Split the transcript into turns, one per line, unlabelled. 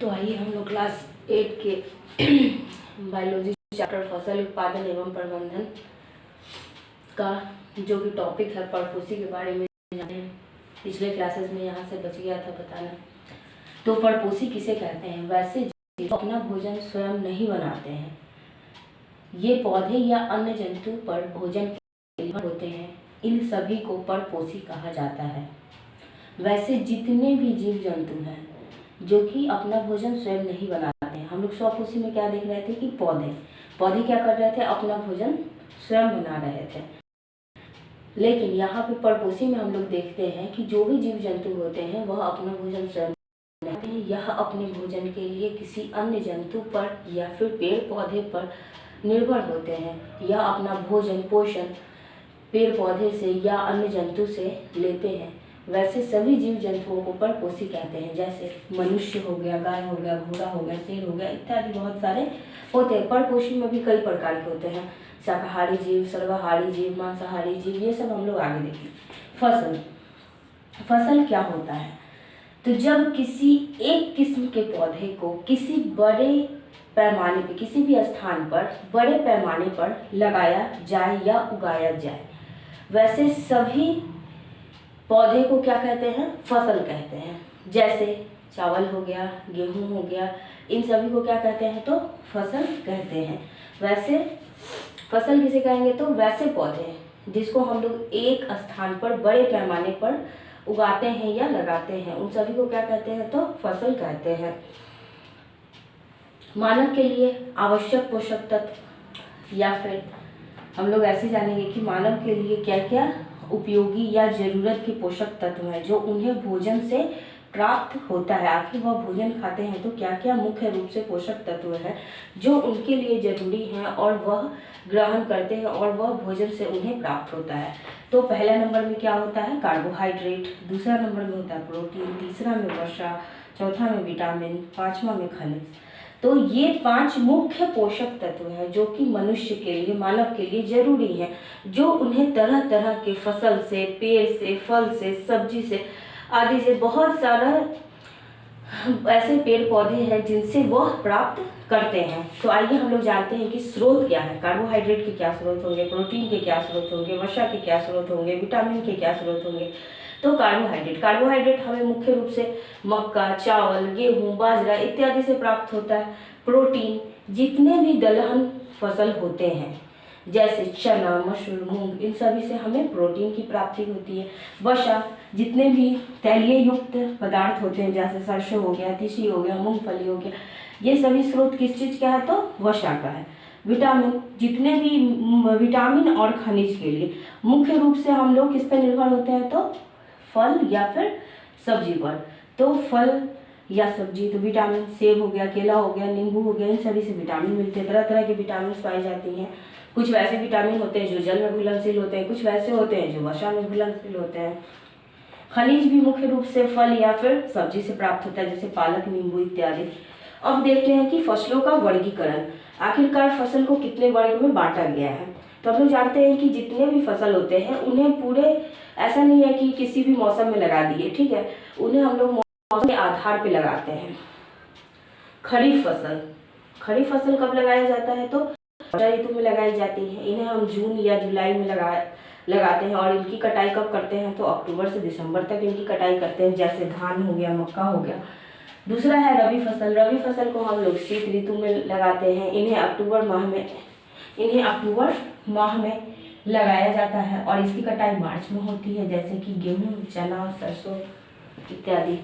तो आइए हम लोग क्लास 8 के बायोलॉजी चैप्टर फसल उत्पादन एवं प्रबंधन का जो भी टॉपिक है परपोषी के बारे में जाने हैं। पिछले क्लासेस में यहाँ से बच गया था बताना। तो परपोषी किसे कहते हैं? वैसे जो अपना भोजन स्वयं नहीं बनाते हैं, ये पौधे या अन्य जंतु पर भोजन के निर्भर होते हैं, इन सभी को परपोषी कहा जाता है। वैसे जितने भी जीव जंतु हैं जो कि अपना भोजन स्वयं नहीं बनाते हैं, हम लोग स्वपोषी में क्या देख रहे थे कि पौधे क्या कर रहे थे? अपना भोजन स्वयं बना रहे थे। लेकिन यहाँ पे परपोषी में हम लोग देखते हैं कि जो भी जीव जंतु होते हैं वह अपना भोजन स्वयं बनाते हैं। यह अपने भोजन के लिए किसी अन्य जंतु पर या फिर पेड़ पौधे पर निर्भर होते हैं, या अपना भोजन पोषण पेड़ पौधे से या अन्य जंतु से लेते हैं। वैसे सभी जीव जंतुओं को परपोषी कहते हैं, जैसे मनुष्य हो गया, गाय हो गया, घोड़ा हो गया, शेर हो गया इत्यादि बहुत सारे होते हैं। परपोषी में भी कई प्रकार के होते हैं, शाकाहारी जीव, सर्वाहारी जीव, मांसाहारी जीव, ये सब हम लोग आगे देखेंगे। फसल क्या होता है? तो जब किसी एक किस्म के पौधे को किसी बड़े पैमाने पर, किसी भी स्थान पर बड़े पैमाने पर लगाया जाए या उगाया जाए, वैसे सभी पौधे को क्या कहते हैं? फसल कहते हैं। जैसे चावल हो गया, गेहूं हो गया, इन सभी को क्या कहते हैं? तो फसल कहते हैं। वैसे फसल किसे कहेंगे? तो वैसे पौधे जिसको हम लोग एक स्थान पर बड़े पैमाने पर उगाते हैं या लगाते हैं, उन सभी को क्या कहते हैं? तो फसल कहते हैं। मानव के लिए आवश्यक पोषक तत्व, या फिर हम लोग ऐसे जानेंगे कि मानव के लिए क्या क्या उपयोगी या जरूरत के पोषक तत्व हैं जो उन्हें भोजन से प्राप्त होता है। आखिर वह भोजन खाते हैं तो क्या क्या मुख्य रूप से पोषक तत्व हैं जो उनके लिए जरूरी हैं और वह ग्रहण करते हैं और वह भोजन से उन्हें प्राप्त होता है। तो पहला नंबर में क्या होता है? कार्बोहाइड्रेट, दूसरा नंबर में होता है प्रोटीन, तीसरा में वसा, चौथा में विटामिन, पांचवा में खनिज। तो ये 5 मुख्य पोषक तत्व हैं जो कि मनुष्य के लिए, मानव के लिए जरूरी हैं, जो उन्हें तरह तरह के फसल से, पेड़ से, फल से, सब्जी से आदि से बहुत सारा ऐसे पेड़ पौधे हैं जिनसे वह प्राप्त करते हैं। तो आइए हम लोग जानते हैं कि स्रोत क्या है। कार्बोहाइड्रेट के क्या स्रोत होंगे, प्रोटीन के क्या स्रोत होंगे, वसा के क्या स्रोत होंगे, विटामिन के क्या स्रोत होंगे। तो कार्बोहाइड्रेट हमें मुख्य रूप से मक्का, चावल, गेहूं, बाजरा इत्यादि से प्राप्त होता है। प्रोटीन जितने भी दलहन फसल होते हैं जैसे चना, मसूर, मूंग, इन सभी से हमें प्रोटीन की प्राप्ति होती है। वसा जितने भी तैलीय युक्त पदार्थ होते हैं जैसे सरसों हो गया, तीसी हो गया, मूंगफली हो गया, ये सभी स्रोत किस चीज़ का है? तो वसा का है। विटामिन जितने भी विटामिन और खनिज के लिए मुख्य रूप से हम लोग किस पर निर्भर होते हैं? तो फल या फिर सब्जी पर। तो फल या सब्जी, तो विटामिन सेब हो गया, केला हो गया, नींबू हो गया, इन सभी से विटामिन मिलते हैं। तरह तरह के विटामिन पाई जाती हैं। कुछ वैसे विटामिन होते हैं जो जल में घुलनशील होते हैं, कुछ वैसे होते हैं जो वसा में घुलनशील होते हैं। खनिज भी मुख्य रूप से फल या फिर सब्जी से प्राप्त होता है, जैसे पालक, नींबू इत्यादि। अब देखते हैं कि फसलों का वर्गीकरण। आखिरकार फसल को कितने वर्ग में बांटा गया है? तो हम लोग जानते हैं कि जितने भी फसल होते हैं उन्हें पूरे, ऐसा नहीं है कि किसी भी मौसम में लगा दिए, ठीक है, उन्हें हम लोग मौसम के आधार पे लगाते हैं। खरीफ फसल कब लगाया जाता है? तो वर्षा ऋतु में लगाई जाती है। इन्हें हम जून या जुलाई में लगाते हैं और इनकी कटाई कब करते हैं? तो अक्टूबर से दिसंबर तक इनकी कटाई करते हैं, जैसे धान हो गया, मक्का हो गया। दूसरा है रबी फसल को हम लोग शीत ऋतु में लगाते हैं। इन्हें अक्टूबर माह में लगाया जाता है और इसकी कटाई मार्च में होती है, जैसे कि गेहूं, चना, सरसों इत्यादि।